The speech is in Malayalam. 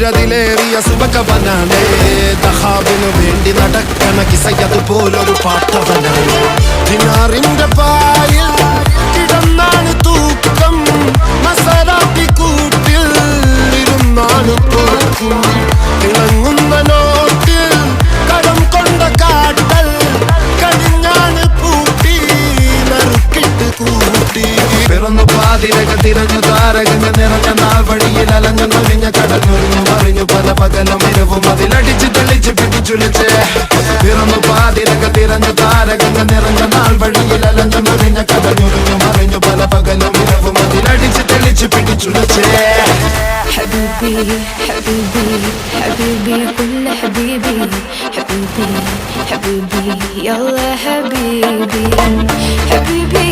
സൂര്യതിലേറിയ സുബകവനാണ് ദഹാബിനു വേണ്ടി നടക്കണ കിസയതുപോലൊരു പാട്ടവനാണ് ദിനാറിന്റെ പായിൽ കിടന്നാണ് തൂക്കം മസറാത്തി കൂട്ടിൽ ഇരുന്നാണ് തോക്കും തിളങ്ങുന്ന നോട്ടിൽ കടം കൊണ്ട കാട്ടൽ കടിഞ്ഞാണ് പൂട്ടി നറുക്കിട്ട് കൂട്ടി പിറന്നു പാതിരക തിരഞ്ഞു താരകങ്ങ നിറഞ്ഞ നാൾ വഴിയിൽ അലഞ്ഞു നൊലിഞ്ഞ കടഞ്ഞൊരിഞ്ഞു മറിഞ്ഞു പല പകലും ഇരവും അതിലടിച്ച് തെളിച്ച് പിടിച്ചുലിച്ച് പിറന്നു പാതിരക തിരഞ്ഞു താരകങ്ങ നിറഞ്ഞ നാൾ വഴിയിൽ അലഞ്ഞു നൊലിഞ്ഞ കടഞ്ഞൊരിഞ്ഞു മറിഞ്ഞു പല പകലും ഇരവും അതിലടിച്ച് തെളിച്ച് പിടിച്ചുലിച്ച് حبيبي حبيبي حبيبي كل حبيبي حبيبي حبيبي يلا حبيبي حبيبي